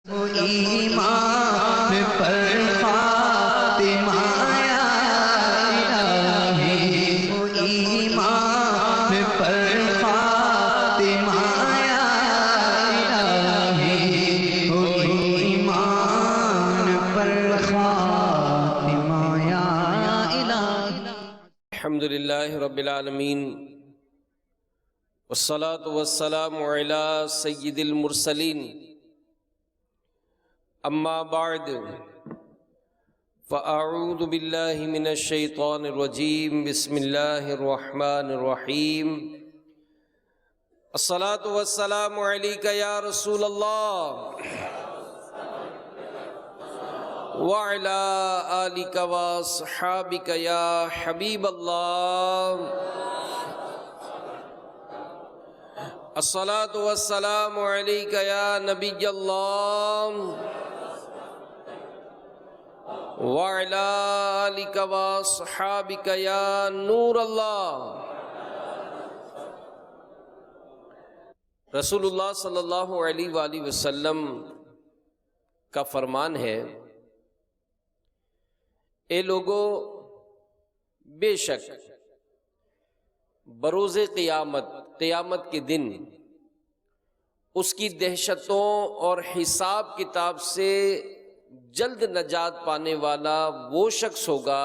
ایمان پر خاتمہ یا الہی، ایمان پر خاتمہ یا الہی، ایمان پر خاتمہ یا الہی۔ الحمدللہ رب العالمین، والصلاة والسلام علی سید المرسلین، اما بعد فاعوذ باللہ من الشیطان الرجیم، بسم اللہ الرحمن الرحیم۔ الصلاة والسلام علیک یا رسول اللہ وعلی آلک واصحابک یا حبیب اللہ۔ الصلاة والسلام علیک یا نبی اللہ وعلی آلک واصحابک یا نور اللہ۔ رسول اللہ صلی اللہ علیہ وآلہ وسلم کا فرمان ہے، اے لوگو، بے شک بروز قیامت کے دن اس کی دہشتوں اور حساب کتاب سے جلد نجات پانے والا وہ شخص ہوگا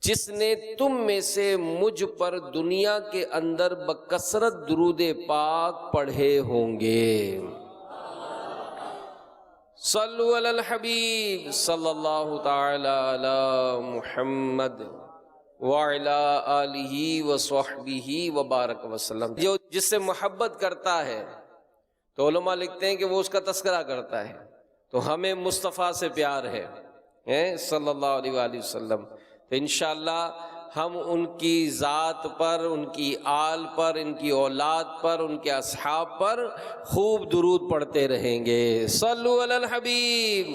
جس نے تم میں سے مجھ پر دنیا کے اندر بکثرت درود پاک پڑھے ہوں گے۔ صلو علی الحبیب صلی اللہ تعالی علی محمد وعلی آلہ وصحبہ وبارک وسلم۔ جو جس سے محبت کرتا ہے تو علماء لکھتے ہیں کہ وہ اس کا تذکرہ کرتا ہے، تو ہمیں مصطفیٰ سے پیار ہے صلی اللہ علیہ وآلہ وسلم، تو انشاءاللہ ہم ان کی ذات پر، ان کی آل پر، ان کی اولاد پر، ان کے اصحاب پر خوب درود پڑھتے رہیں گے۔ صلو علی الحبیب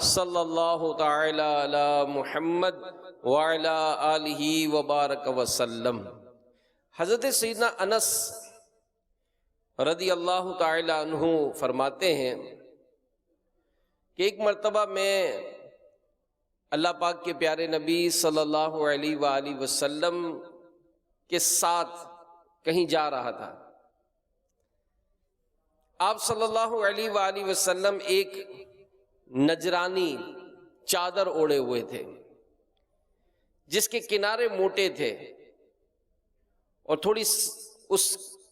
صلی اللہ تعالی علی محمد وعلی آلہ وبارک وسلم۔ حضرت سیدنا انس رضی اللہ تعالی عنہ فرماتے ہیں کہ ایک مرتبہ میں اللہ پاک کے پیارے نبی صلی اللہ علیہ وآلہ وسلم کے ساتھ کہیں جا رہا تھا۔ آپ صلی اللہ علیہ وآلہ وسلم ایک نجرانی چادر اوڑے ہوئے تھے جس کے کنارے موٹے تھے اور تھوڑی اس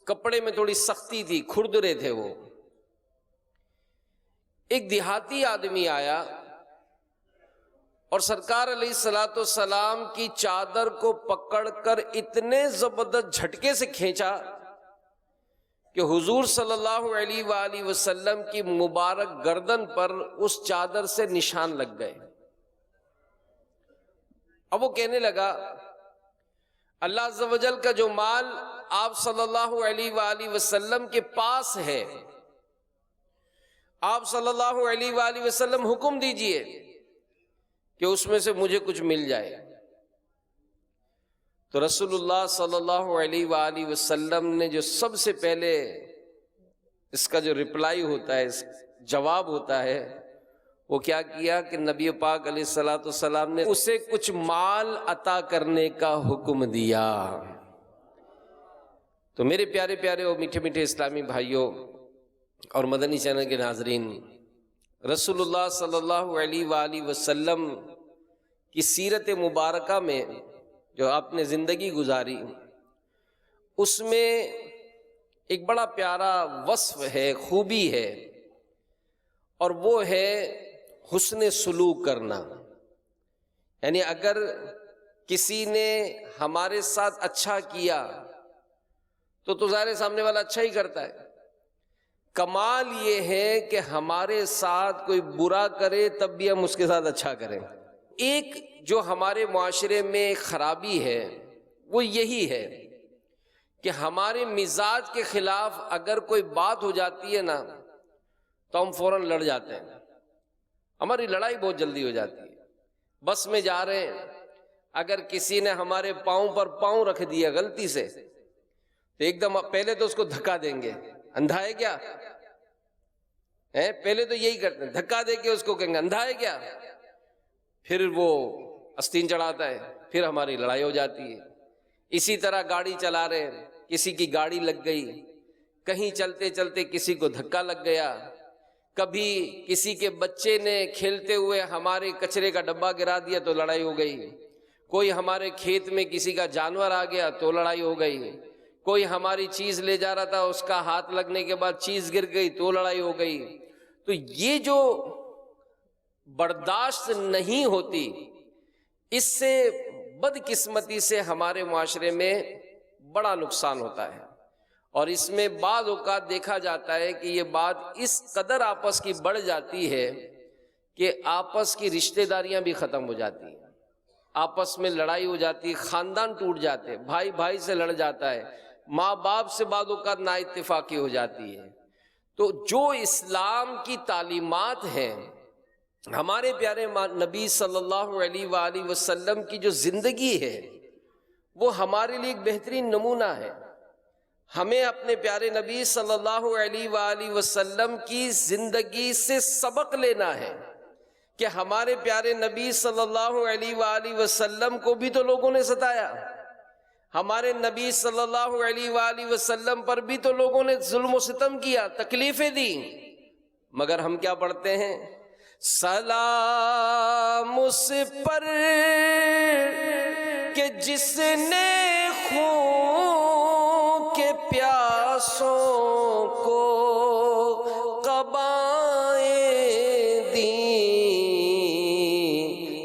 کپڑے میں تھوڑی سختی تھی، کھردرے تھے وہ۔ ایک دیہاتی آدمی آیا اور سرکار علیہ السلام کی چادر کو پکڑ کر اتنے زبردست جھٹکے سے کھینچا کہ حضور صلی اللہ علیہ وآلہ وسلم کی مبارک گردن پر اس چادر سے نشان لگ گئے۔ اب وہ کہنے لگا، اللہ عز و جل کا جو مال آپ صلی اللہ علیہ وآلہ وسلم کے پاس ہے، آپ صلی اللہ علیہ وآلہ وسلم حکم دیجئے کہ اس میں سے مجھے کچھ مل جائے۔ تو رسول اللہ صلی اللہ علیہ وآلہ وسلم نے جو سب سے پہلے اس کا جو رپلائی ہوتا ہے، جواب ہوتا ہے، وہ کیا کیا کہ نبی پاک علیہ السلام نے اسے کچھ مال عطا کرنے کا حکم دیا۔ تو میرے پیارے پیارے اور میٹھے میٹھے اسلامی بھائیوں اور مدنی چینل کے ناظرین، رسول اللہ صلی اللہ علیہ وآلہ وسلم کی سیرت مبارکہ میں جو آپ نے زندگی گزاری، اس میں ایک بڑا پیارا وصف ہے، خوبی ہے، اور وہ ہے حسن سلوک کرنا۔ یعنی اگر کسی نے ہمارے ساتھ اچھا کیا تو ظاہر سامنے والا اچھا ہی کرتا ہے۔ کمال یہ ہے کہ ہمارے ساتھ کوئی برا کرے تب بھی ہم اس کے ساتھ اچھا کریں۔ ایک جو ہمارے معاشرے میں خرابی ہے وہ یہی ہے کہ ہمارے مزاج کے خلاف اگر کوئی بات ہو جاتی ہے نا تو ہم فوراً لڑ جاتے ہیں، ہماری لڑائی بہت جلدی ہو جاتی ہے۔ بس میں جا رہے ہیں، اگر کسی نے ہمارے پاؤں پر پاؤں رکھ دیا غلطی سے تو ایک دم پہلے تو اس کو دھکا دیں گے، اندھا ہے کیا؟ پہلے تو یہی کرتے ہیں، دھکا دے کے اس کو کہیں گے اندھا ہے کیا، پھر وہ آستین چڑھاتا ہے، پھر ہماری لڑائی ہو جاتی ہے۔ اسی طرح گاڑی چلا رہے ہیں، کسی کی گاڑی لگ گئی، کہیں چلتے چلتے کسی کو دھکا لگ گیا، کبھی کسی کے بچے نے کھیلتے ہوئے ہمارے کچرے کا ڈبہ گرا دیا تو لڑائی ہو گئی، کوئی ہمارے کھیت میں کسی کا جانور آ گیا تو لڑائی ہو گئی، کوئی ہماری چیز لے جا رہا تھا اس کا ہاتھ لگنے کے بعد چیز گر گئی تو لڑائی ہو گئی۔ تو یہ جو برداشت نہیں ہوتی، اس سے بدقسمتی سے ہمارے معاشرے میں بڑا نقصان ہوتا ہے، اور اس میں بعض اوقات دیکھا جاتا ہے کہ یہ بات اس قدر آپس کی بڑھ جاتی ہے کہ آپس کی رشتہ داریاں بھی ختم ہو جاتی ہیں، آپس میں لڑائی ہو جاتی ہے، خاندان ٹوٹ جاتے، بھائی بھائی سے لڑ جاتا ہے، ماں باپ سے بعض اوقات نا اتفاقی ہو جاتی ہے۔ تو جو اسلام کی تعلیمات ہیں، ہمارے پیارے نبی صلی اللہ علیہ وآلہ وسلم کی جو زندگی ہے، وہ ہمارے لیے ایک بہترین نمونہ ہے۔ ہمیں اپنے پیارے نبی صلی اللہ علیہ وآلہ وسلم کی زندگی سے سبق لینا ہے کہ ہمارے پیارے نبی صلی اللہ علیہ وآلہ وسلم کو بھی تو لوگوں نے ستایا، ہمارے نبی صلی اللہ علیہ وآلہ وسلم پر بھی تو لوگوں نے ظلم و ستم کیا، تکلیفیں دی، مگر ہم کیا پڑھتے ہیں؟ سلام اس پر کہ جس نے خون کے پیاسوں کو قبائیں دیں،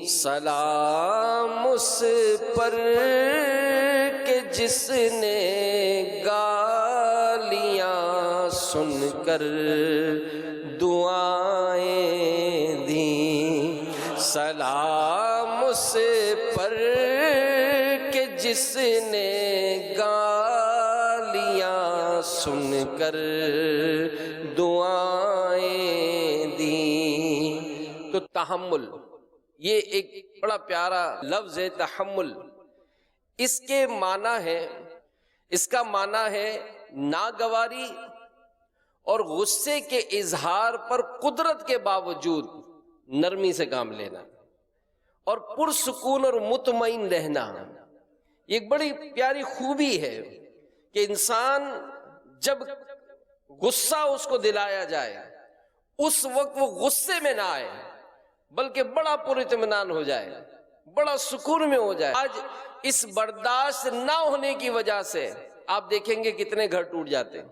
سلام اس پر کہ جس نے گالیاں سن کر دعائیں دیں، سلام اس پر کہ جس نے گالیاں سن کر دعائیں دیں۔ تو تحمل، یہ ایک بڑا پیارا لفظ ہے، تحمل۔ اس کے معنی ہے، اس کا معنی ہے ناگواری اور غصے کے اظہار پر قدرت کے باوجود نرمی سے کام لینا اور پرسکون اور مطمئن رہنا۔ یہ ایک بڑی پیاری خوبی ہے کہ انسان جب غصہ اس کو دلایا جائے اس وقت وہ غصے میں نہ آئے بلکہ بڑا پر اطمینان ہو جائے، بڑا سکون میں ہو جائے۔ آج اس برداشت نہ ہونے کی وجہ سے آپ دیکھیں گے کتنے گھر ٹوٹ جاتے ہیں۔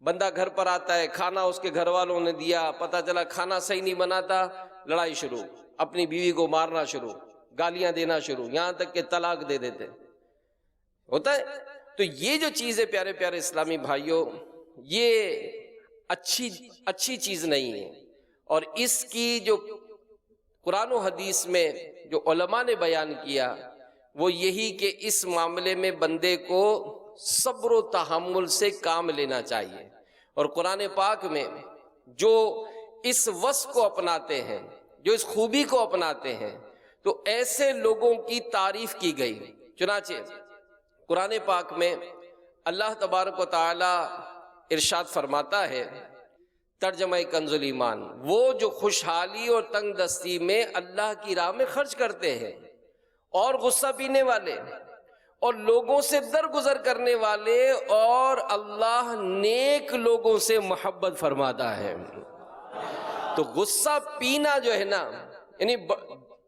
بندہ گھر پر آتا ہے، کھانا اس کے گھر والوں نے دیا، پتہ چلا کھانا صحیح نہیں بناتا، لڑائی شروع، اپنی بیوی کو مارنا شروع، گالیاں دینا شروع، یہاں تک کہ طلاق دے دیتے ہوتا ہے۔ تو یہ جو چیز ہے پیارے پیارے اسلامی بھائیوں، یہ اچھی چیز نہیں ہے، اور اس کی جو قرآن و حدیث میں جو علماء نے بیان کیا وہ یہی کہ اس معاملے میں بندے کو صبر و تحمل سے کام لینا چاہیے، اور قرآن پاک میں جو اس وصف کو اپناتے ہیں، جو اس خوبی کو اپناتے ہیں، تو ایسے لوگوں کی تعریف کی گئی۔ چنانچہ قرآن پاک میں اللہ تبارک و تعالی ارشاد فرماتا ہے، ترجمہ کنز الایمان، وہ جو خوشحالی اور تنگ دستی میں اللہ کی راہ میں خرچ کرتے ہیں، اور غصہ پینے والے اور لوگوں سے درگزر کرنے والے، اور اللہ نیک لوگوں سے محبت فرماتا ہے۔ تو غصہ پینا جو ہے نا، یعنی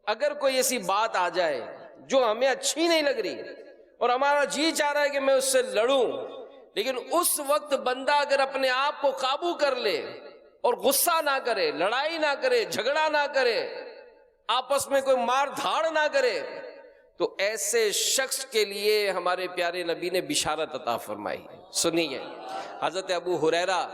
اگر کوئی ایسی بات آ جائے جو ہمیں اچھی نہیں لگ رہی اور ہمارا جی چاہ رہا ہے کہ میں اس سے لڑوں، لیکن اس وقت بندہ اگر اپنے آپ کو قابو کر لے اور غصہ نہ کرے، لڑائی نہ کرے، جھگڑا نہ کرے، آپس میں کوئی مار دھاڑ نہ کرے، تو ایسے شخص کے لیے ہمارے پیارے نبی نے بشارت عطا فرمائی۔ سنیے، حضرت ابو ہریرہ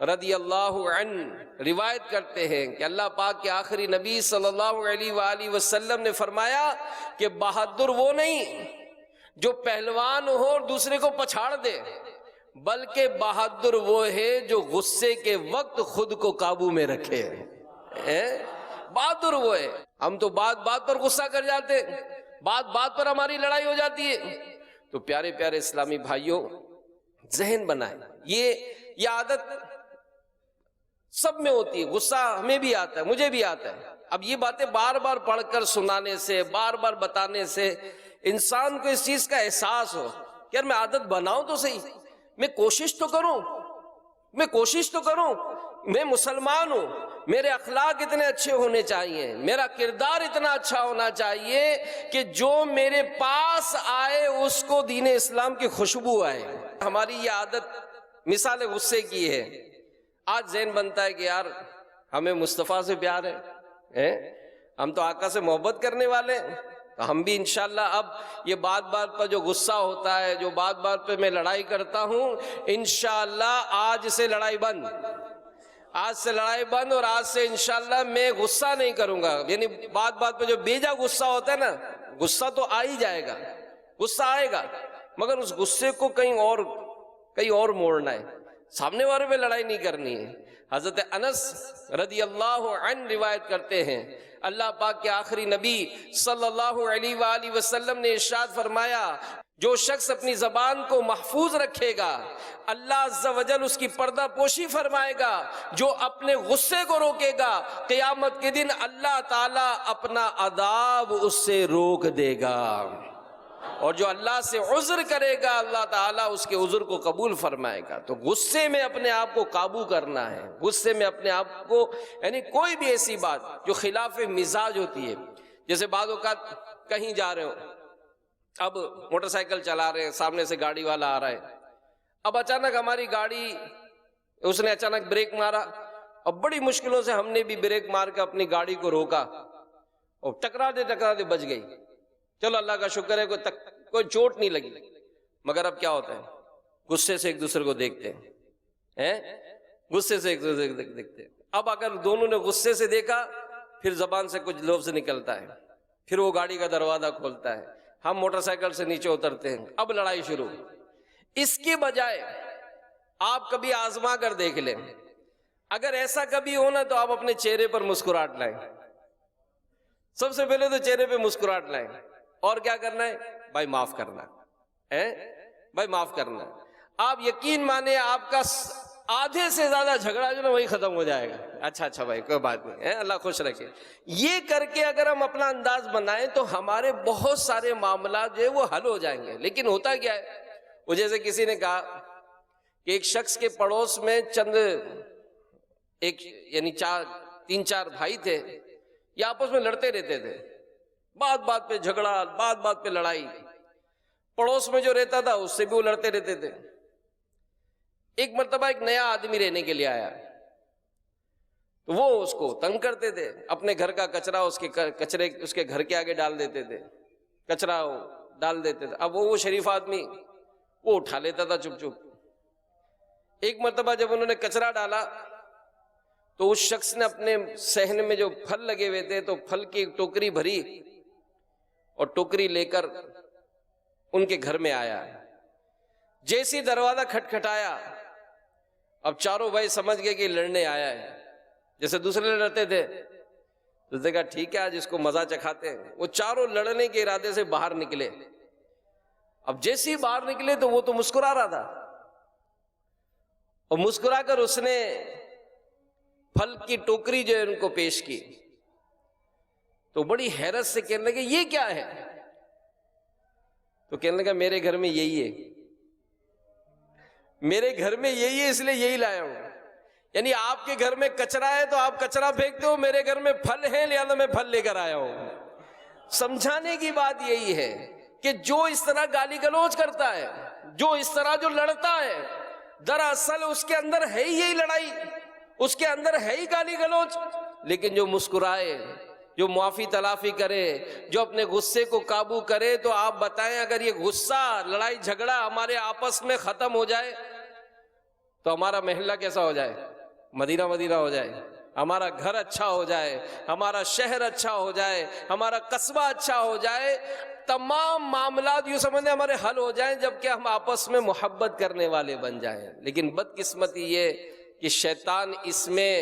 رضی اللہ عنہ روایت کرتے ہیں کہ اللہ پاک کے آخری نبی صلی اللہ علیہ وآلہ وسلم نے فرمایا کہ بہادر وہ نہیں جو پہلوان ہو اور دوسرے کو پچھاڑ دے، بلکہ بہادر وہ ہے جو غصے کے وقت خود کو قابو میں رکھے۔ بہادر وہ ہے۔ ہم تو بات بات پر غصہ کر جاتے، بات بات پر ہماری لڑائی ہو جاتی ہے۔ تو پیارے پیارے اسلامی بھائیوں، ذہن بنائیں، یہ عادت سب میں ہوتی ہے، غصہ ہمیں بھی آتا ہے، مجھے بھی آتا ہے۔ اب یہ باتیں بار بار پڑھ کر سنانے سے، بار بار بتانے سے انسان کو اس چیز کا احساس ہو کہ یار میں عادت بناؤں تو صحیح، میں کوشش تو کروں، میں مسلمان ہوں، میرے اخلاق اتنے اچھے ہونے چاہیے، میرا کردار اتنا اچھا ہونا چاہیے کہ جو میرے پاس آئے اس کو دین اسلام کی خوشبو آئے۔ ہماری یہ عادت مثال غصے کی ہے۔ آج ذہن بنتا ہے کہ یار ہمیں مصطفیٰ سے پیار ہے، ہم تو آقا سے محبت کرنے والے ہیں، تو ہم بھی انشاءاللہ اب یہ بات بات پر جو غصہ ہوتا ہے، جو بات بات پہ میں لڑائی کرتا ہوں، انشاءاللہ آج سے لڑائی بند، آج سے لڑائی بند، اور آج سے انشاءاللہ میں غصہ نہیں کروں گا۔ یعنی بات بات پہ جو بیجا غصہ ہوتا ہے نا، غصہ تو آ ہی جائے گا، غصہ آئے گا، مگر اس غصے کو کہیں اور موڑنا ہے، سامنے والے پہ لڑائی نہیں کرنی ہے۔ حضرت انس رضی اللہ عنہ روایت کرتے ہیں، اللہ پاک کے آخری نبی صلی اللہ علیہ وآلہ وسلم نے ارشاد فرمایا، جو شخص اپنی زبان کو محفوظ رکھے گا اللہ عز و جل اس کی پردہ پوشی فرمائے گا، جو اپنے غصے کو روکے گا قیامت کے دن اللہ تعالیٰ اپنا عذاب اس سے روک دے گا، اور جو اللہ سے عذر کرے گا اللہ تعالیٰ اس کے عذر کو قبول فرمائے گا۔ تو غصے میں اپنے آپ کو قابو کرنا ہے، غصے میں اپنے آپ کو، یعنی کوئی بھی ایسی بات جو خلاف مزاج ہوتی ہے، جیسے بعض اوقات کہیں جا رہے ہو، اب موٹر سائیکل چلا رہے ہیں، سامنے سے گاڑی والا آ رہا ہے، اب اچانک ہماری گاڑی، اس نے اچانک بریک مارا، اب بڑی مشکلوں سے ہم نے بھی بریک مار کے اپنی گاڑی کو روکا، اور ٹکرا دے بچ گئی، چلو اللہ کا شکر ہے کوئی چوٹ نہیں لگی، مگر اب کیا ہوتا ہے، غصے سے ایک دوسرے کو دیکھتے ہیں، غصے سے ایک دوسرے کو دیکھتے ہیں۔ اب اگر دونوں نے غصے سے دیکھا، پھر زبان سے کچھ لفظ نکلتا ہے، پھر وہ گاڑی کا دروازہ کھولتا ہے، ہم موٹر سائیکل سے نیچے اترتے ہیں، اب لڑائی شروع۔ اس کے بجائے آپ کبھی آزما کر دیکھ لیں، اگر ایسا کبھی ہونا تو آپ اپنے چہرے پر مسکراہٹ لائیں، سب سے پہلے تو چہرے پہ مسکراہٹ لائیں، اور کیا کرنا ہے، بھائی معاف کرنا ہے، بھائی معاف کرنا ہے۔ آپ یقین مانیں آپ کا آدھے سے زیادہ جھگڑا جو نا وہی ختم ہو جائے گا، اچھا بھائی کوئی بات نہیں ہے، اللہ خوش رکھے۔ یہ کر کے اگر ہم اپنا انداز بنائیں تو ہمارے بہت سارے معاملات جو ہے وہ حل ہو جائیں گے۔ لیکن ہوتا کیا ہے، وہ جیسے کسی نے کہا کہ ایک شخص کے پڑوس میں یعنی تین چار بھائی تھے، یہ آپس میں لڑتے رہتے تھے، بات بات پہ جھگڑا، بات بات پہ لڑائی، پڑوس میں جو رہتا تھا اس سے بھی وہ لڑتے رہتے تھے۔ ایک مرتبہ ایک نیا آدمی رہنے کے لیے آیا، تو وہ اس کو تنگ کرتے تھے، اپنے گھر کا کچرا اس کے گھر کے آگے ڈال دیتے تھے، کچرا ڈال دیتے تھے۔ اب وہ شریف آدمی وہ اٹھا لیتا تھا چپ چپ۔ ایک مرتبہ جب انہوں نے کچرا ڈالا تو اس شخص نے اپنے صحن میں جو پھل لگے ہوئے تھے تو پھل کی ایک ٹوکری بھری اور ٹوکری لے کر ان کے گھر میں آیا۔ جیسی دروازہ کھٹکھٹایا، اب چاروں بھائی سمجھ گئے کہ لڑنے آیا ہے، جیسے دوسرے لڑتے تھے، تو اس نے کہا ٹھیک ہے آج اس کو مزہ چکھاتے ہیں۔ وہ چاروں لڑنے کے ارادے سے باہر نکلے، اب جیسے ہی باہر نکلے تو وہ تو مسکرا رہا تھا، اور مسکرا کر اس نے پھل کی ٹوکری جو ہے ان کو پیش کی، تو بڑی حیرت سے کہنے لگے یہ کیا ہے؟ تو کہنے لگا میرے گھر میں یہی ہے، میرے گھر میں یہی ہے اس لیے یہی لایا ہوں۔ یعنی آپ کے گھر میں کچرا ہے تو آپ کچرا پھینکتے ہو، میرے گھر میں پھل ہے لہذا میں پھل لے کر آیا ہوں۔ سمجھانے کی بات یہی ہے کہ جو اس طرح گالی گلوچ کرتا ہے، جو اس طرح جو لڑتا ہے، دراصل اس کے اندر ہے ہی یہی لڑائی، اس کے اندر ہے ہی گالی گلوچ۔ لیکن جو مسکرائے، جو معافی تلافی کرے، جو اپنے غصے کو قابو کرے، تو آپ بتائیں اگر یہ غصہ، لڑائی جھگڑا ہمارے آپس میں ختم ہو جائے تو ہمارا محلہ کیسا ہو جائے؟ مدینہ مدینہ ہو جائے، ہمارا گھر اچھا ہو جائے، ہمارا شہر اچھا ہو جائے، ہمارا قصبہ اچھا ہو جائے، تمام معاملات یوں سمجھیں ہمارے حل ہو جائیں جبکہ ہم آپس میں محبت کرنے والے بن جائیں۔ لیکن بدقسمتی یہ کہ شیطان اس میں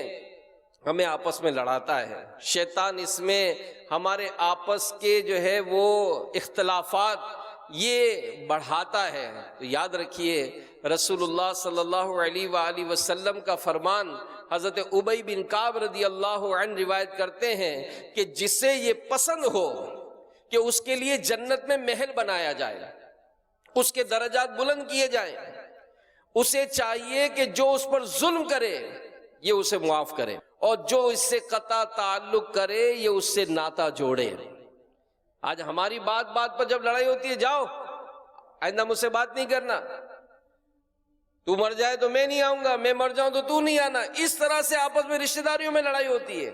ہمیں آپس میں لڑاتا ہے، شیطان اس میں ہمارے آپس کے جو ہے وہ اختلافات یہ بڑھاتا ہے۔ تو یاد رکھیے رسول اللہ صلی اللہ علیہ وآلہ وسلم کا فرمان حضرت ابی بن کعب رضی اللہ عنہ روایت کرتے ہیں کہ جسے یہ پسند ہو کہ اس کے لیے جنت میں محل بنایا جائے، اس کے درجات بلند کیے جائیں، اسے چاہیے کہ جو اس پر ظلم کرے یہ اسے معاف کرے، اور جو اس سے قطع تعلق کرے یہ اس سے ناتا جوڑے۔ آج ہماری بات بات پر جب لڑائی ہوتی ہے، جاؤ آئندہ مجھ سے بات نہیں کرنا، تو مر جائے تو میں نہیں آؤں گا، میں مر جاؤں تو تو نہیں آنا، اس طرح سے آپس میں رشتہ داریوں میں لڑائی ہوتی ہے۔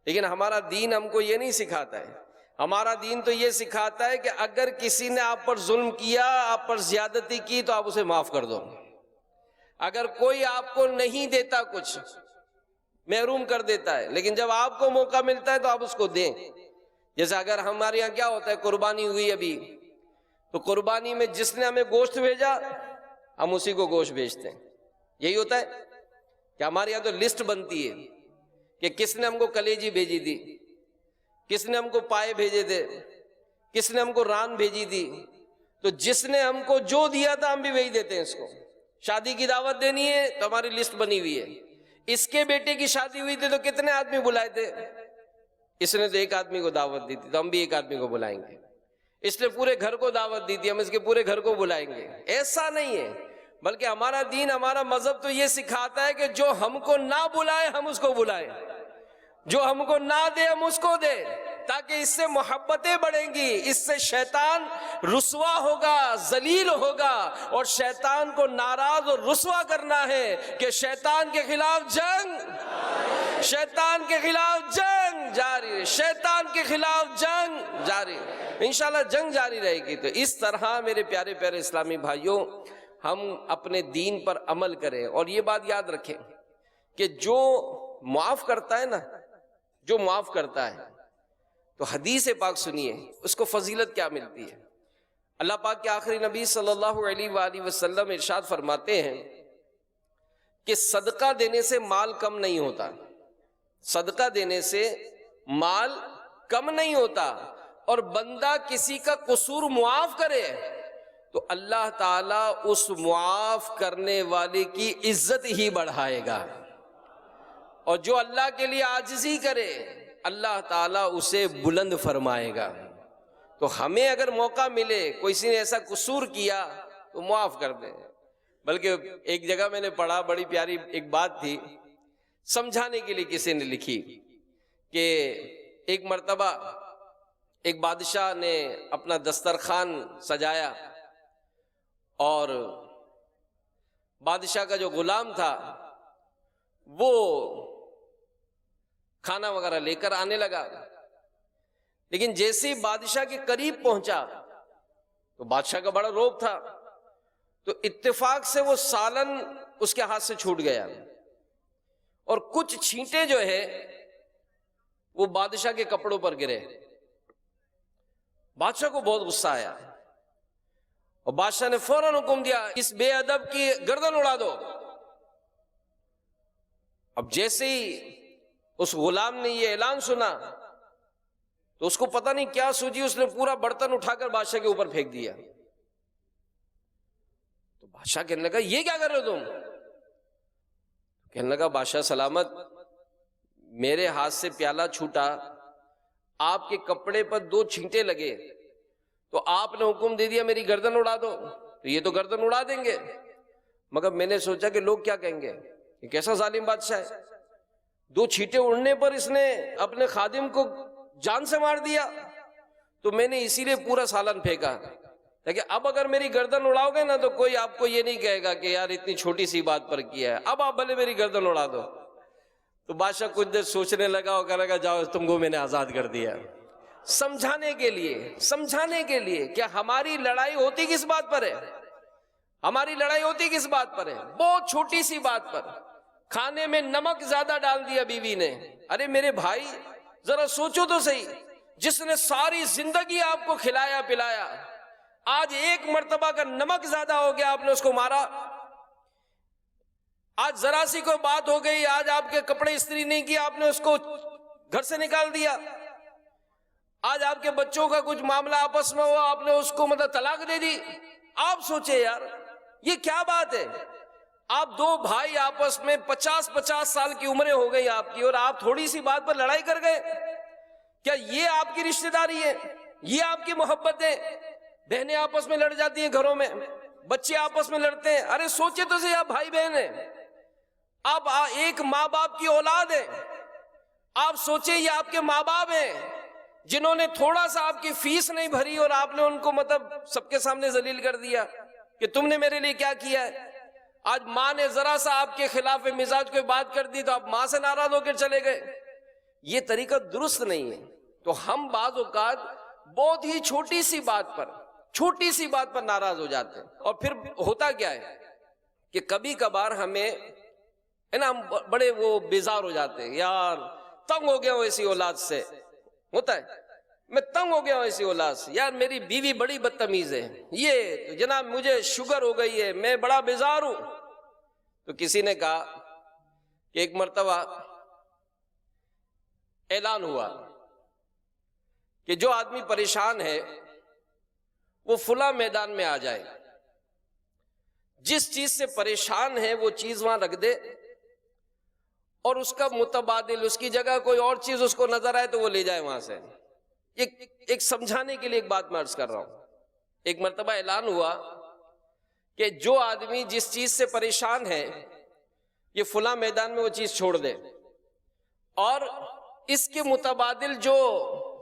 لیکن ہمارا دین ہم کو یہ نہیں سکھاتا ہے، ہمارا دین تو یہ سکھاتا ہے کہ اگر کسی نے آپ پر ظلم کیا، آپ پر زیادتی کی تو آپ اسے معاف کر دو۔ اگر کوئی آپ کو نہیں دیتا، کچھ محروم کر دیتا ہے، لیکن جب آپ کو موقع ملتا ہے تو آپ اس کو دیں۔ جیسے اگر ہمارے یہاں کیا ہوتا ہے، قربانی ہوئی ابھی، تو قربانی میں جس نے ہمیں گوشت بھیجا ہم اسی کو گوشت بھیجتے ہیں۔ یہی ہوتا ہے کہ ہمارے یہاں تو لسٹ بنتی ہے کہ کس نے ہم کو کلیجی بھیجی تھی، کس نے ہم کو پائے بھیجے تھے، کس نے ہم کو ران بھیجی تھی، تو جس نے ہم کو جو دیا تھا ہم بھی وہی دیتے ہیں اس کو۔ شادی کی دعوت دینی ہے تو ہماری لسٹ بنی ہوئی ہے، اس کے بیٹے کی شادی ہوئی تھی تو کتنے آدمی بلائے تھے، اس نے تو ایک آدمی کو دعوت دی تھی تو ہم بھی ایک آدمی کو بلائیں گے، اس نے پورے گھر کو دعوت دی تھی ہم اس کے پورے گھر کو بلائیں گے۔ ایسا نہیں ہے، بلکہ ہمارا دین، ہمارا مذہب تو یہ سکھاتا ہے کہ جو ہم کو نہ بلائے ہم اس کو بلائیں، جو ہم کو نہ دے ہم اس کو دے، تاکہ اس سے محبتیں بڑھیں گی، اس سے شیطان رسوا ہوگا، ذلیل ہوگا، اور شیطان کو ناراض اور رسوا کرنا ہے کہ شیطان کے خلاف جنگ، شیطان کے خلاف جنگ جاری ہے، شیطان کے خلاف جنگ جاری ہے، انشاءاللہ جنگ جاری رہے گی۔ تو اس طرح میرے پیارے پیارے اسلامی بھائیوں، ہم اپنے دین پر عمل کریں، اور یہ بات یاد رکھیں کہ جو معاف کرتا ہے نا، جو معاف کرتا ہے، تو حدیث پاک سنیے اس کو فضیلت کیا ملتی ہے۔ اللہ پاک کے آخری نبی صلی اللہ علیہ وآلہ وسلم ارشاد فرماتے ہیں کہ صدقہ دینے سے مال کم نہیں ہوتا، صدقہ دینے سے مال کم نہیں ہوتا، اور بندہ کسی کا قصور معاف کرے تو اللہ تعالیٰ اس معاف کرنے والے کی عزت ہی بڑھائے گا، اور جو اللہ کے لیے عاجزی کرے اللہ تعالیٰ اسے بلند فرمائے گا۔ تو ہمیں اگر موقع ملے، کوئی نے ایسا قصور کیا تو معاف کر دیں۔ بلکہ ایک جگہ میں نے پڑھا، بڑی پیاری ایک بات تھی، سمجھانے کے لیے کسی نے لکھی کہ ایک مرتبہ ایک بادشاہ نے اپنا دسترخوان سجایا، اور بادشاہ کا جو غلام تھا وہ کھانا وغیرہ لے کر آنے لگا، لیکن جیسے ہی بادشاہ کے قریب پہنچا تو بادشاہ کا بڑا روب تھا، تو اتفاق سے وہ سالن اس کے ہاتھ سے چھوٹ گیا، اور کچھ چھینٹے جو ہے وہ بادشاہ کے کپڑوں پر گرے۔ بادشاہ کو بہت غصہ آیا، اور بادشاہ نے فوراً حکم دیا اس بے ادب کی گردن اڑا دو۔ اب جیسے ہی اس غلام نے یہ اعلان سنا تو اس کو پتہ نہیں کیا سوجی، اس نے پورا برتن اٹھا کر بادشاہ کے اوپر پھینک دیا۔ تو بادشاہ کہنے لگا یہ کیا کر رہے ہو تم؟ کہنے لگا بادشاہ سلامت، میرے ہاتھ سے پیالہ چھوٹا، آپ کے کپڑے پر 2 چھینٹے لگے، تو آپ نے حکم دے دیا میری گردن اڑا دو، تو یہ تو گردن اڑا دیں گے، مگر میں نے سوچا کہ لوگ کیا کہیں گے، یہ کیسا ظالم بادشاہ ہے، 2 چھینٹے اڑنے پر اس نے اپنے خادم کو جان سے مار دیا، تو میں نے اسی لیے پورا سالن پھینکا، لیکن اب اگر میری گردن اڑاؤ گے نا تو کوئی آپ کو یہ نہیں کہے گا کہ یار اتنی چھوٹی سی بات پر کیا ہے، اب آپ بھلے میری گردن اڑا دو۔ تو بادشاہ کچھ دیر سوچنے لگا اور کہنے لگا جاؤ تم کو میں نے آزاد کر دیا۔ سمجھانے کے لیے کہ ہماری لڑائی ہوتی کس بات پر ہے، ہماری لڑائی ہوتی کس بات پر ہے، بہت چھوٹی سی بات پر۔ کھانے میں نمک زیادہ ڈال دیا بیوی نے، ارے میرے بھائی ذرا سوچو تو صحیح، جس نے ساری زندگی آپ کو کھلایا پلایا، آج ایک مرتبہ کا نمک زیادہ ہو گیا آپ نے اس کو مارا، آج ذرا سی کوئی بات ہو گئی، آج آپ کے کپڑے استری نہیں کیا آپ نے اس کو گھر سے نکال دیا، آج آپ کے بچوں کا کچھ معاملہ آپس میں ہوا آپ نے اس کو طلاق دے دی۔ آپ سوچے یار یہ کیا بات ہے، آپ دو بھائی آپس میں 50-50 سال کی عمریں ہو گئی آپ کی، اور آپ تھوڑی سی بات پر لڑائی کر گئے؟ کیا یہ آپ کی رشتہ داری ہے؟ یہ آپ کی محبت ہے؟ بہنیں آپس میں لڑ جاتی ہیں گھروں میں، بچے آپس میں لڑتے ہیں. ارے سوچے تو صحیح، آپ بھائی بہن ہیں، آپ ایک ماں باپ کی اولاد ہیں. آپ سوچیں یہ آپ کے ماں باپ ہیں جنہوں نے تھوڑا سا آپ کی فیس نہیں بھری اور آپ نے ان کو مطلب سب کے سامنے ذلیل کر دیا کہ تم نے میرے لیے کیا کیا ہے. آج ماں نے ذرا سا آپ کے خلاف مزاج کوئی بات کر دی تو آپ ماں سے ناراض ہو کر چلے گئے. یہ طریقہ درست نہیں ہے. تو ہم بعض اوقات بہت ہی چھوٹی سی بات پر ناراض ہو جاتے ہیں. اور پھر ہوتا کیا ہے کہ کبھی کبھار ہمیں ہے نا، ہم بڑے وہ بیزار ہو جاتے ہیں، یار تنگ ہو گیا ہوں ایسی اولاد سے. ہوتا ہے میں تنگ ہو گیا ہوں ایسی اولاد سے، یار میری بیوی بڑی بدتمیز ہے، یہ جناب مجھے شوگر ہو گئی ہے، میں بڑا بیزار ہوں. تو کسی نے کہا کہ ایک مرتبہ اعلان ہوا کہ جو آدمی پریشان ہے وہ فلاں میدان میں آ جائے، جس چیز سے پریشان ہے وہ چیز وہاں رکھ دے، اور اس کا متبادل اس کی جگہ کوئی اور چیز اس کو نظر آئے تو وہ لے جائے وہاں سے. ایک سمجھانے کے لیے ایک بات میں عرض کر رہا ہوں. ایک مرتبہ اعلان ہوا کہ جو آدمی جس چیز سے پریشان ہے یہ فلاں میدان میں وہ چیز چھوڑ دے، اور اس کے متبادل جو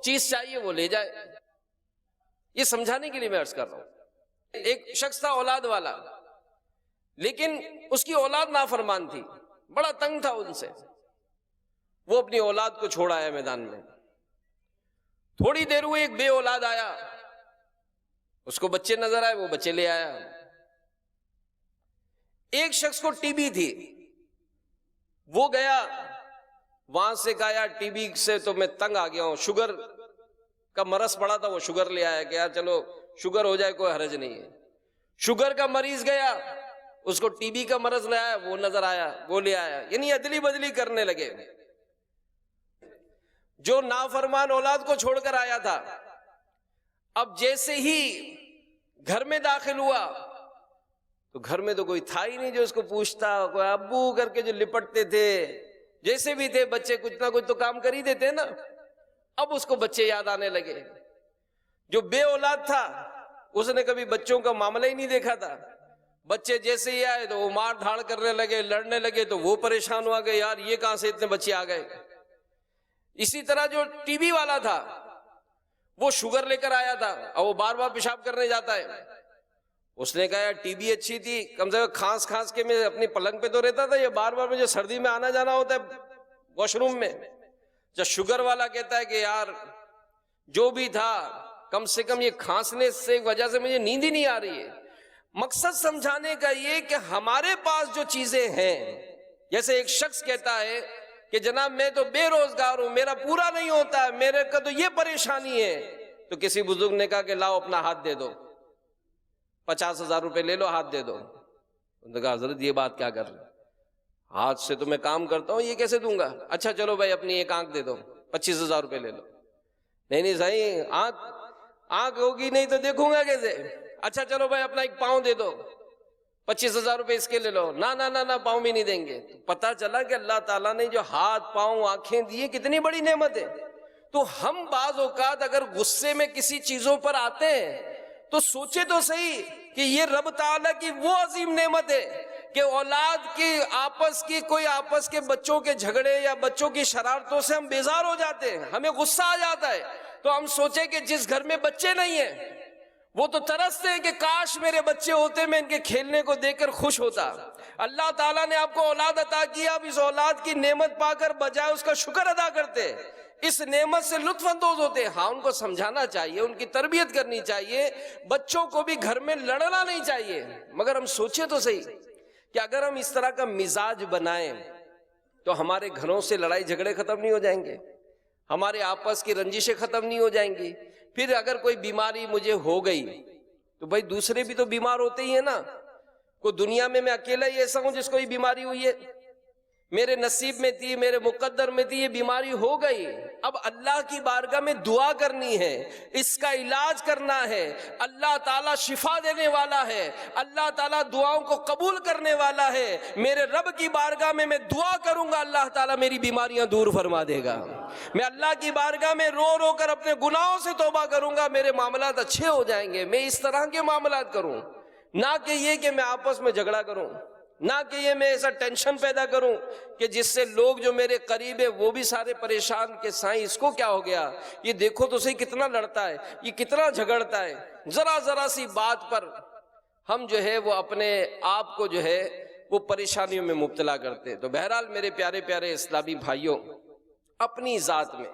چیز چاہیے وہ لے جائے. یہ سمجھانے کے لیے میں عرض کر رہا ہوں. ایک شخص تھا اولاد والا، لیکن اس کی اولاد نافرمان تھی، بڑا تنگ تھا ان سے. وہ اپنی اولاد کو چھوڑ آیا میدان میں. تھوڑی دیر ہوئی ایک بے اولاد آیا، اس کو بچے نظر آئے، وہ بچے لے آیا. ایک شخص کو ٹی بی تھی، وہ گیا وہاں سے کہا یار ٹی بی سے تو میں تنگ آ گیا ہوں، شوگر کا مرض پڑا تھا، وہ شوگر لے آیا کہ یار چلو شوگر ہو جائے کوئی حرج نہیں ہے. شوگر کا مریض گیا، اس کو ٹی بی کا مرض لے آیا، وہ نظر آیا وہ لے آیا. یعنی ادلی بدلی کرنے لگے. جو نافرمان اولاد کو چھوڑ کر آیا تھا، اب جیسے ہی گھر میں داخل ہوا تو گھر میں تو کوئی تھا ہی نہیں جو اس کو پوچھتا. کوئی ابو کر کے جو لپٹتے تھے، جیسے بھی تھے بچے کچھ نہ کچھ تو کام کر ہی دیتے نا. اب اس کو بچے یاد آنے لگے. جو بے اولاد تھا اس نے کبھی بچوں کا معاملہ ہی نہیں دیکھا تھا. بچے جیسے ہی آئے تو وہ مار دھاڑ کرنے لگے، لڑنے لگے، تو وہ پریشان ہوا کہ یار یہ کہاں سے اتنے بچے آ گئے. اسی طرح جو ٹی بی والا تھا وہ شوگر لے کر آیا تھا اور وہ بار بار پیشاب کرنے جاتا ہے. اس نے کہا یار ٹی بی اچھی تھی، کم سے کم کھانس کے میں اپنی پلنگ پہ تو رہتا تھا، یہ بار بار مجھے سردی میں آنا جانا ہوتا ہے واش روم میں. جب شوگر والا کہتا ہے کہ یار جو بھی تھا کم سے کم یہ کھانسنے سے وجہ سے مجھے نیند ہی نہیں آ رہی ہے. مقصد سمجھانے کا یہ کہ ہمارے پاس جو چیزیں ہیں، جیسے ایک شخص کہتا ہے کہ جناب میں تو بے روزگار ہوں، میرا پورا نہیں ہوتا ہے، میرے کا تو یہ پریشانی ہے. تو کسی بزرگ نے کہا کہ لاؤ اپنا ہاتھ دے دو، 50,000 روپے لے لو، ہاتھ دے دو. انہوں نے کہا حضرت یہ بات کیا کر رہے، ہاتھ سے تو میں کام کرتا ہوں، یہ کیسے دوں گا؟ اچھا چلو بھائی اپنی ایک آنکھ دے دو، 25,000 روپے لے لو. نہیں صحیح، آنکھ ہوگی نہیں تو دیکھوں گا کیسے؟ اچھا چلو بھائی اپنا ایک پاؤں دے دو، 25,000 روپے اس کے لے لو. نہ پاؤں بھی نہیں دیں گے. پتا چلا کہ اللہ تعالیٰ نے جو ہاتھ پاؤں آنکھیں دی کتنی بڑی نعمت ہے. تو ہم بعض اوقات اگر غصے میں کسی چیزوں پر آتے ہیں تو سوچے تو صحیح کہ یہ رب تعالیٰ کی وہ عظیم نعمت ہے کہ اولاد کی آپس کے بچوں کے جھگڑے یا بچوں کی شرارتوں سے ہم بیزار ہو جاتے ہیں، ہمیں غصہ آ جاتا ہے. تو ہم سوچے کہ جس گھر میں بچے نہیں ہیں وہ تو ترستے ہیں کہ کاش میرے بچے ہوتے، میں ان کے کھیلنے کو دیکھ کر خوش ہوتا. اللہ تعالیٰ نے آپ کو اولاد عطا کیا، اب اس اولاد کی نعمت پا کر بجائے اس کا شکر ادا کرتے، اس نعمت سے لطف اندوز ہوتے. ہاں ان کو سمجھانا چاہیے، ان کی تربیت کرنی چاہیے، بچوں کو بھی گھر میں لڑنا نہیں چاہیے. مگر ہم سوچیں تو صحیح کہ اگر ہم اس طرح کا مزاج بنائیں تو ہمارے گھروں سے لڑائی جھگڑے ختم نہیں ہو جائیں گے، ہمارے آپس کی رنجشیں ختم نہیں ہو جائیں گی. پھر اگر کوئی بیماری مجھے ہو گئی تو بھائی دوسرے بھی تو بیمار ہوتے ہی ہیں نا. کوئی دنیا میں اکیلا ہی ایسا ہوں جس کو یہ بیماری ہوئی ہے؟ میرے نصیب میں تھی، میرے مقدر میں تھی، یہ بیماری ہو گئی. اب اللہ کی بارگاہ میں دعا کرنی ہے، اس کا علاج کرنا ہے۔ اللہ تعالیٰ شفا دینے والا ہے، اللہ تعالیٰ دعاؤں کو قبول کرنے والا ہے۔ میرے رب کی بارگاہ میں دعا کروں گا، اللہ تعالیٰ میری بیماریاں دور فرما دے گا۔ میں اللہ کی بارگاہ میں رو رو کر اپنے گناہوں سے توبہ کروں گا، میرے معاملات اچھے ہو جائیں گے۔ میں اس طرح کے معاملات کروں، نہ کہ یہ کہ میں آپس میں جھگڑا کروں، نہ کہ یہ میں ایسا ٹینشن پیدا کروں کہ جس سے لوگ جو میرے قریب ہے وہ بھی سارے پریشان کہ سائیں اس کو کیا ہو گیا، یہ دیکھو تو صحیح کتنا لڑتا ہے، یہ کتنا جھگڑتا ہے۔ ذرا ذرا سی بات پر ہم جو ہے وہ اپنے آپ کو جو ہے وہ پریشانیوں میں مبتلا کرتے ہیں۔ تو بہرحال میرے پیارے پیارے اسلامی بھائیوں، اپنی ذات میں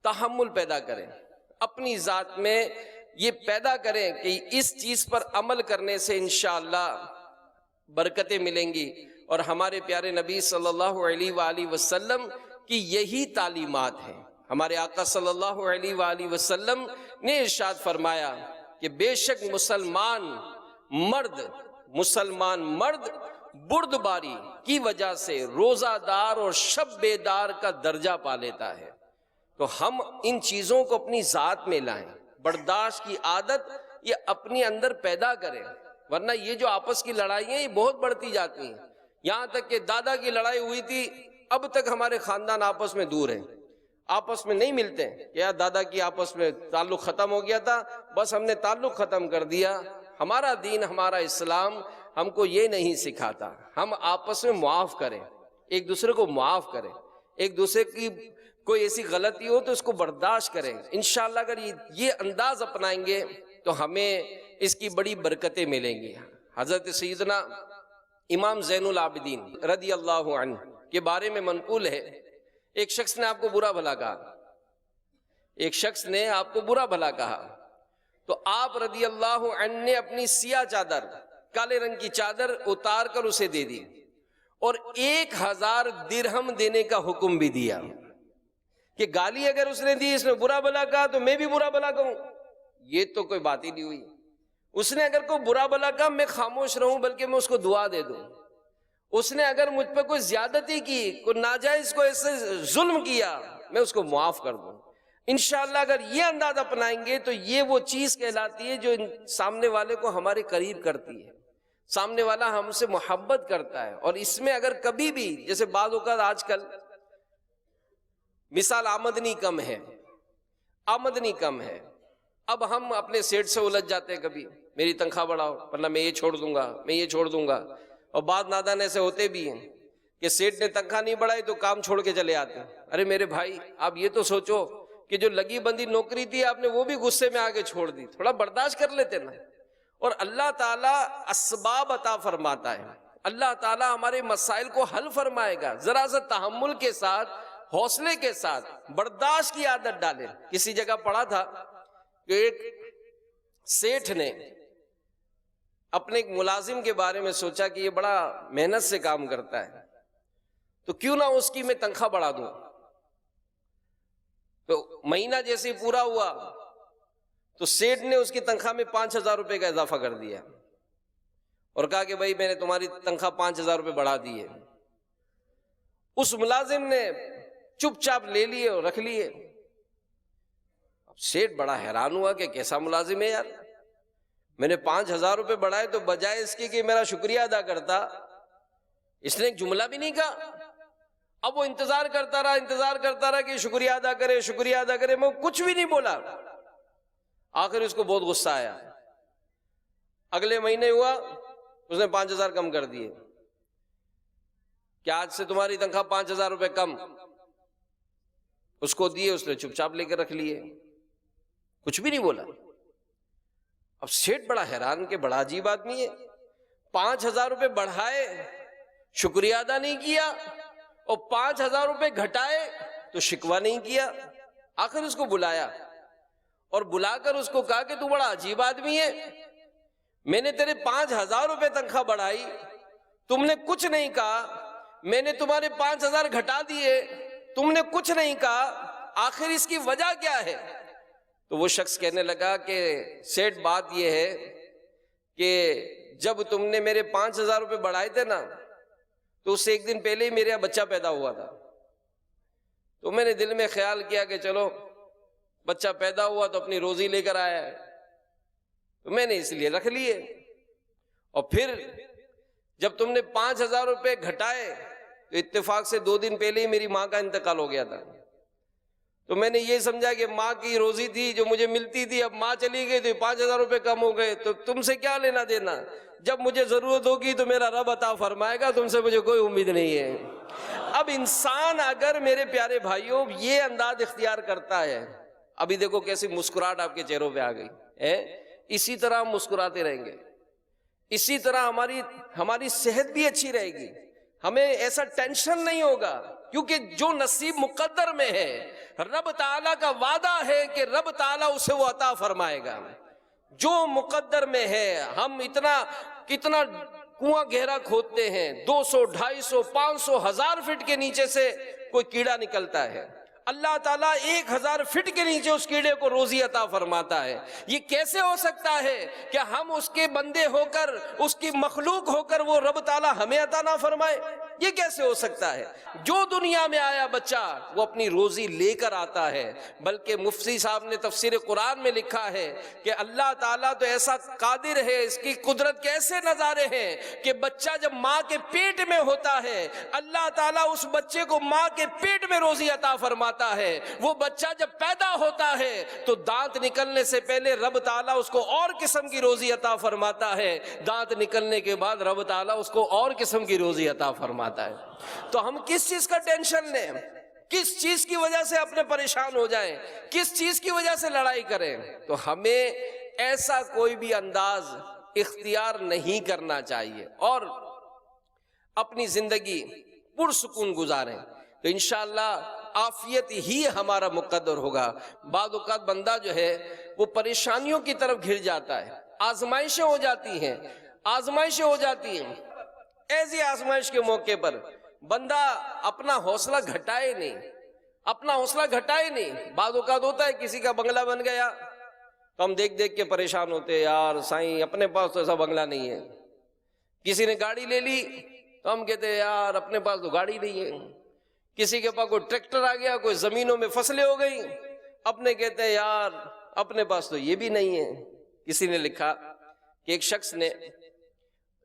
تحمل پیدا کریں، اپنی ذات میں یہ پیدا کریں کہ اس چیز پر عمل کرنے سے انشاءاللہ برکتیں ملیں گی۔ اور ہمارے پیارے نبی صلی اللہ علیہ وآلہ وسلم کی یہی تعلیمات ہیں۔ ہمارے آقا صلی اللہ علیہ وآلہ وسلم نے ارشاد فرمایا کہ بے شک مسلمان مرد بردباری کی وجہ سے روزہ دار اور شب بیدار کا درجہ پا لیتا ہے۔ تو ہم ان چیزوں کو اپنی ذات میں لائیں، برداشت کی عادت یہ اپنے اندر پیدا کریں، ورنہ یہ جو آپس کی لڑائیاں یہ بہت بڑھتی جاتی ہیں۔ یہاں تک کہ دادا کی لڑائی ہوئی تھی، اب تک ہمارے خاندان آپس میں دور ہیں، آپس میں نہیں ملتے ہیں کہ یار دادا کی آپس میں تعلق ختم ہو گیا تھا، بس ہم نے تعلق ختم کر دیا۔ ہمارا دین، ہمارا اسلام ہم کو یہ نہیں سکھاتا۔ ہم آپس میں معاف کریں، ایک دوسرے کو معاف کریں، ایک دوسرے کی کوئی ایسی غلطی ہو تو اس کو برداشت کریں۔ انشاءاللہ اگر یہ انداز اپنائیں گے تو ہمیں اس کی بڑی برکتیں ملیں گی۔ حضرت سیدنا امام زین العابدین رضی اللہ عنہ کے بارے میں منقول ہے، ایک شخص نے آپ کو برا بھلا کہا، تو آپ رضی اللہ عنہ نے اپنی سیاہ چادر، کالے رنگ کی چادر اتار کر اسے دے دی اور 1000 درہم دینے کا حکم بھی دیا کہ گالی اگر اس نے دی، اس نے برا بھلا کہا تو میں بھی برا بھلا کہوں۔ یہ تو کوئی بات ہی نہیں ہوئی۔ اس نے اگر کوئی برا بھلا کہا میں خاموش رہوں، بلکہ میں اس کو دعا دے دوں۔ اس نے اگر مجھ پہ کوئی زیادتی کی، کوئی ناجائز کو ایسے ظلم کیا، میں اس کو معاف کر دوں۔ انشاءاللہ اگر یہ انداز اپنائیں گے تو یہ وہ چیز کہلاتی ہے جو سامنے والے کو ہمارے قریب کرتی ہے، سامنے والا ہم سے محبت کرتا ہے۔ اور اس میں اگر کبھی بھی جیسے بعض اوقات آج کل مثال آمدنی کم ہے، اب ہم اپنے سیٹ سے الجھ جاتے ہیں، کبھی میری تنخواہ بڑھاؤ ورنہ میں یہ چھوڑ دوں گا۔ اور بعض نادان ایسے ہوتے بھی ہیں کہ سیٹ نے تنخواہ نہیں بڑھائی تو کام چھوڑ کے چلے آتے ہیں۔ ارے میرے بھائی، آپ یہ تو سوچو کہ جو لگی بندی نوکری تھی آپ نے وہ بھی غصے میں آگے چھوڑ دی، تھوڑا برداشت کر لیتے نا۔ اور اللہ تعالیٰ اسباب عطا فرماتا ہے، اللہ تعالیٰ ہمارے مسائل کو حل فرمائے گا۔ ذرا سا تحمل کے ساتھ، حوصلے کے ساتھ برداشت کی عادت ڈالیں۔ کسی جگہ پڑھا تھا کہ ایک سیٹھ نے اپنے ایک ملازم کے بارے میں سوچا کہ یہ بڑا محنت سے کام کرتا ہے، تو کیوں نہ اس کی میں تنخواہ بڑھا دوں۔ تو مہینہ جیسے پورا ہوا تو سیٹھ نے اس کی تنخواہ میں 5000 روپے کا اضافہ کر دیا اور کہا کہ بھائی میں نے تمہاری تنخواہ 5000 روپے بڑھا دی ہے۔ اس ملازم نے چپ چاپ لے لیے اور رکھ لیے۔ سیٹھ بڑا حیران ہوا کہ کیسا ملازم ہے یار، میں نے 5000 روپے بڑھائے تو بجائے اس کے کہ میرا شکریہ ادا کرتا، اس نے ایک جملہ بھی نہیں کہا۔ اب وہ انتظار کرتا رہا کہ شکریہ ادا کرے، میں کچھ بھی نہیں بولا۔ آخر اس کو بہت غصہ آیا، اگلے مہینے ہوا اس نے 5000 کم کر دیے کہ آج سے تمہاری تنخواہ 5000 روپے کم۔ اس کو دیے، اس نے چپ چاپ لے کے رکھ لیے، کچھ بھی نہیں بولا۔ اب سیٹھ بڑا حیران کہ بڑا عجیب آدمی ہے، 5000 روپے بڑھائے شکریہ ادا نہیں کیا اور 5000 روپے گھٹائے تو شکوہ نہیں کیا۔ آخر اس کو بلایا اور بلا کر اس کو کہا کہ تو بڑا عجیب آدمی ہے، میں نے تیرے 5000 روپے تنخواہ بڑھائی، تم نے کچھ نہیں کہا، میں نے تمہارے 5000 گھٹا دیے، تم نے کچھ نہیں کہا، آخر اس کی وجہ کیا ہے؟ تو وہ شخص کہنے لگا کہ سیٹھ بات یہ ہے کہ جب تم نے میرے 5000 روپے بڑھائے تھے نا تو اس سے ایک دن پہلے ہی میرے یہاں بچہ پیدا ہوا تھا، تو میں نے دل میں خیال کیا کہ چلو بچہ پیدا ہوا تو اپنی روزی لے کر آیا ہے، تو میں نے اس لیے رکھ لیے۔ اور پھر جب تم نے 5,000 روپے گھٹائے تو اتفاق سے 2 دن پہلے ہی میری ماں کا انتقال ہو گیا تھا، تو میں نے یہ سمجھا کہ ماں کی روزی تھی جو مجھے ملتی تھی، اب ماں چلی گئی تو 5,000 روپے کم ہو گئے، تو تم سے کیا لینا دینا، جب مجھے ضرورت ہوگی تو میرا رب عطا فرمائے گا، تم سے مجھے کوئی امید نہیں ہے۔ اب انسان اگر میرے پیارے بھائیوں یہ انداز اختیار کرتا ہے، ابھی دیکھو کیسی مسکراہٹ آپ کے چہروں پہ آ گئی ہے، اسی طرح ہم مسکراتے رہیں گے، اسی طرح ہماری صحت بھی اچھی رہے گی، ہمیں ایسا ٹینشن نہیں ہوگا، کیونکہ جو نصیب مقدر میں ہے رب تعالیٰ کا وعدہ ہے کہ رب تعالیٰ اسے وہ عطا فرمائے گا۔ جو مقدر میں ہے، ہم کتنا کنواں گہرا کھودتے ہیں، 200 250 500 1000 فٹ کے نیچے سے کوئی کیڑا نکلتا ہے، اللہ تعالیٰ 1000 فٹ کے نیچے اس کیڑے کو روزی عطا فرماتا ہے۔ یہ کیسے ہو سکتا ہے کہ ہم اس کے بندے ہو کر، اس کی مخلوق ہو کر، وہ رب تعالیٰ ہمیں عطا نہ فرمائے؟ یہ کیسے ہو سکتا ہے؟ جو دنیا میں آیا بچہ وہ اپنی روزی لے کر آتا ہے، بلکہ مفتی صاحب نے تفسیر قرآن میں لکھا ہے کہ اللہ تعالیٰ تو ایسا قادر ہے، اس کی قدرت کے ایسے نظارے ہیں کہ بچہ جب ماں کے پیٹ میں ہوتا ہے اللہ تعالیٰ اس بچے کو ماں کے پیٹ میں روزی عطا فرماتا ہے۔ وہ بچہ جب پیدا ہوتا ہے تو دانت نکلنے سے پہلے رب تعالیٰ اس کو اور قسم کی روزی عطا فرماتا ہے، دانت نکلنے کے بعد رب تعالیٰ اس کو اور قسم کی روزی عطا فرماتا ہے۔ تو ہم کس چیز کا ٹینشن لیں، کس چیز کی وجہ سے اپنے پریشان ہو جائیں، کس چیز کی وجہ سے لڑائی کریں؟ تو ہمیں ایسا کوئی بھی انداز اختیار نہیں کرنا چاہیے اور اپنی زندگی پرسکون گزاریں، تو انشاءاللہ عافیت ہی ہمارا مقدر ہوگا۔ بعض اوقات بندہ جو ہے وہ پریشانیوں کی طرف گھر جاتا ہے، آزمائشیں ہو جاتی ہیں، ایسی آزمائش کے موقع پر بندہ اپنا حوصلہ گھٹائے نہیں۔ بعض اوقات ہوتا ہے کسی کا بنگلہ بن گیا تو ہم دیکھ کے پریشان ہوتے ہیں، یار سائیں اپنے پاس تو ایسا بنگلہ نہیں ہے۔ کسی نے گاڑی لے لی تو ہم کہتے ہیں یار اپنے پاس تو گاڑی نہیں ہے۔ کسی کے پاس کوئی ٹریکٹر آ گیا، کوئی زمینوں میں فصلیں ہو گئی، اپنے کہتے ہیں یار اپنے پاس تو یہ بھی نہیں ہے۔ کسی نے لکھا کہ ایک شخص نے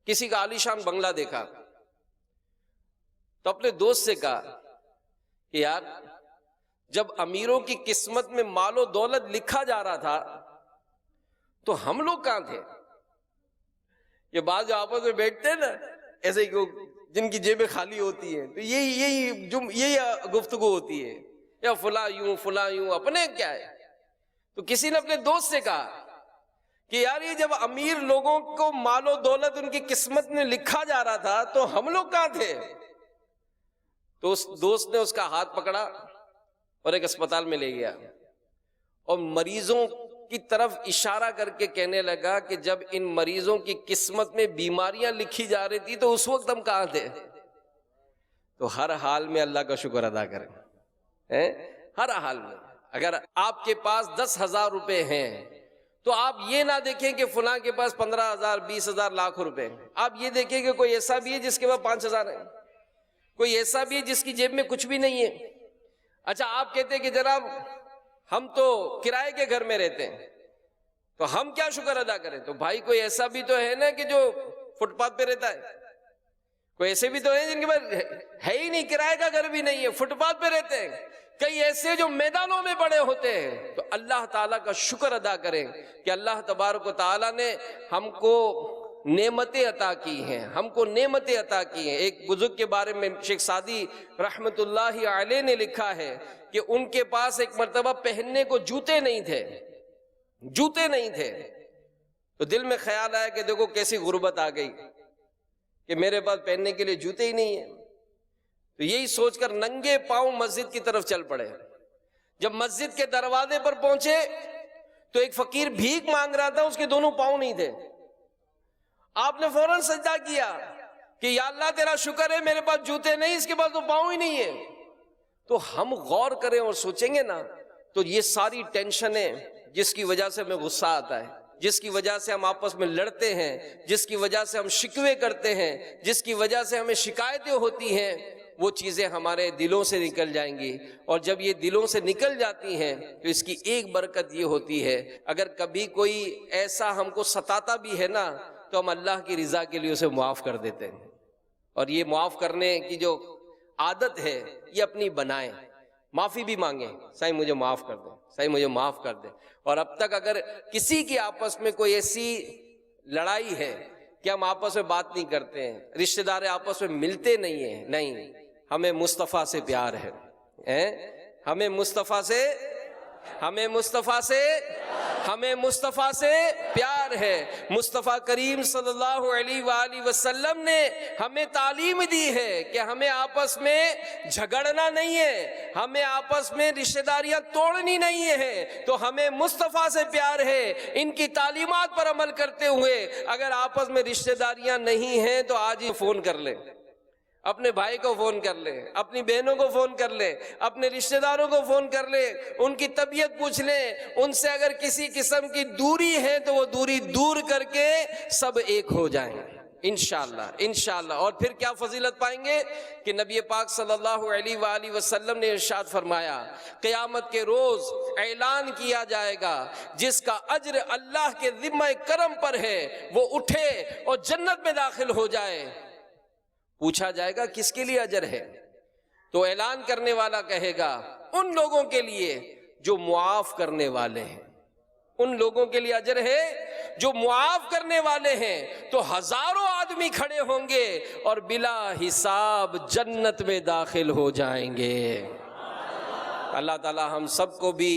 کسی کا عالیشان بنگلہ دیکھا تو اپنے دوست سے کہا کہ یار جب امیروں کی قسمت میں مال و دولت لکھا جا رہا تھا تو ہم لوگ کہاں تھے؟ یہ بات جو آپس میں بیٹھتے ہیں نا ایسے ہی، جن کی جیبیں خالی ہوتی ہیں تو یہی گفتگو ہوتی ہے، یا فلاں یوں اپنے کیا ہے۔ تو کسی نے اپنے دوست سے کہا کہ یار یہ جب امیر لوگوں کو مال و دولت ان کی قسمت میں لکھا جا رہا تھا تو ہم لوگ کہاں تھے؟ تو اس دوست نے اس کا ہاتھ پکڑا اور ایک اسپتال میں لے گیا اور مریضوں کی طرف اشارہ کر کے کہنے لگا کہ جب ان مریضوں کی قسمت میں بیماریاں لکھی جا رہی تھی تو اس وقت ہم کہاں تھے؟ تو ہر حال میں اللہ کا شکر ادا کریں، ہر حال میں۔ اگر آپ کے پاس 10,000 روپے ہیں تو آپ یہ نہ دیکھیں کہ فلاں کے پاس 15,000 20,000 لاکھ روپے، آپ یہ دیکھیں کہ کوئی ایسا بھی ہے جس کے پاس 5,000 ہے، کوئی ایسا بھی ہے جس کی جیب میں کچھ بھی نہیں ہے۔ اچھا آپ کہتے ہیں کہ جناب ہم تو کرائے کے گھر میں رہتے ہیں تو ہم کیا شکر ادا کریں؟ تو بھائی کوئی ایسا بھی تو ہے نا کہ جو فٹ پاتھ پہ رہتا ہے، کوئی ایسے بھی تو ہیں جن کے پاس ہے ہی نہیں، کرائے کا گھر بھی نہیں ہے، فٹ پاتھ پہ رہتے ہیں، کئی ایسے جو میدانوں میں پڑے ہوتے ہیں۔ تو اللہ تعالیٰ کا شکر ادا کریں کہ اللہ تبارک و تعالیٰ نے ہم کو نعمتیں عطا کی ہیں، ایک بزرگ کے بارے میں شیخ سعدی رحمت اللہ علیہ نے لکھا ہے کہ ان کے پاس ایک مرتبہ پہننے کو جوتے نہیں تھے، تو دل میں خیال آیا کہ دیکھو کیسی غربت آ گئی کہ میرے پاس پہننے کے لیے جوتے ہی نہیں ہیں۔ تو یہی سوچ کر ننگے پاؤں مسجد کی طرف چل پڑے۔ جب مسجد کے دروازے پر پہنچے تو ایک فقیر بھیک مانگ رہا تھا، اس کے دونوں پاؤں نہیں تھے۔ آپ نے فوراً سجدہ کیا کہ یا اللہ تیرا شکر ہے میرے پاس جوتے نہیں، اس کے پاس تو پاؤں ہی نہیں ہے۔ تو ہم غور کریں اور سوچیں گے نا تو یہ ساری ٹینشنیں جس کی وجہ سے ہمیں غصہ آتا ہے، جس کی وجہ سے ہم آپس میں لڑتے ہیں، جس کی وجہ سے ہم شکوے کرتے ہیں، جس کی وجہ سے ہمیں شکایتیں ہوتی ہیں، وہ چیزیں ہمارے دلوں سے نکل جائیں گی، اور جب یہ دلوں سے نکل جاتی ہیں تو اس کی ایک برکت یہ ہوتی ہے، اگر کبھی کوئی ایسا ہم کو ستاتا بھی ہے نا تو ہم اللہ کی رضا کے لیے اسے معاف کر دیتے ہیں، اور یہ معاف کرنے کی جو عادت ہے یہ اپنی بنائیں، معافی بھی مانگیں، سائیں مجھے معاف کر دیں، سائیں مجھے معاف کر دیں۔ اور اب تک اگر کسی کی آپس میں کوئی ایسی لڑائی ہے کہ ہم آپس میں بات نہیں کرتے ہیں، رشتہ دار آپس میں ملتے نہیں ہیں، نہیں، ہمیں مصطفیٰ سے پیار ہے، ہمیں مصطفیٰ سے پیار ہے۔ مصطفیٰ کریم صلی اللہ علیہ وآلہ وسلم نے ہمیں تعلیم دی ہے کہ ہمیں آپس میں جھگڑنا نہیں ہے، ہمیں آپس میں رشتہ داریاں توڑنی نہیں ہے، تو ہمیں مصطفیٰ سے پیار ہے۔ ان کی تعلیمات پر عمل کرتے ہوئے اگر آپس میں رشتہ داریاں نہیں ہیں تو آج ہی فون کر لیں، اپنے بھائی کو فون کر لیں، اپنی بہنوں کو فون کر لیں، اپنے رشتہ داروں کو فون کر لیں، ان کی طبیعت پوچھ لیں، ان سے اگر کسی قسم کی دوری ہے تو وہ دوری دور کر کے سب ایک ہو جائیں انشاءاللہ۔ اور پھر کیا فضیلت پائیں گے کہ نبی پاک صلی اللہ علیہ وآلہ وسلم نے ارشاد فرمایا قیامت کے روز اعلان کیا جائے گا جس کا اجر اللہ کے ذمہ کرم پر ہے وہ اٹھے اور جنت میں داخل ہو جائے۔ پوچھا جائے گا کس کے لیے اجر ہے، تو اعلان کرنے والا کہے گا ان لوگوں کے لیے جو معاف کرنے والے ہیں، ان لوگوں کے لیے اجر ہے جو معاف کرنے والے ہیں۔ تو ہزاروں آدمی کھڑے ہوں گے اور بلا حساب جنت میں داخل ہو جائیں گے۔ اللہ تعالی ہم سب کو بھی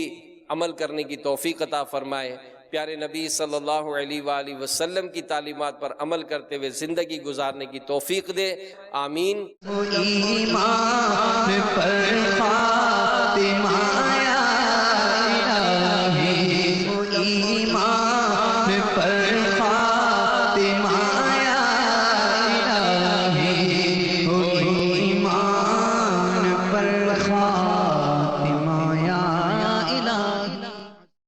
عمل کرنے کی توفیق عطا فرمائے، پیارے نبی صلی اللہ علیہ وآلہ وسلم کی تعلیمات پر عمل کرتے ہوئے زندگی گزارنے کی توفیق دے، آمین۔ ایمان پر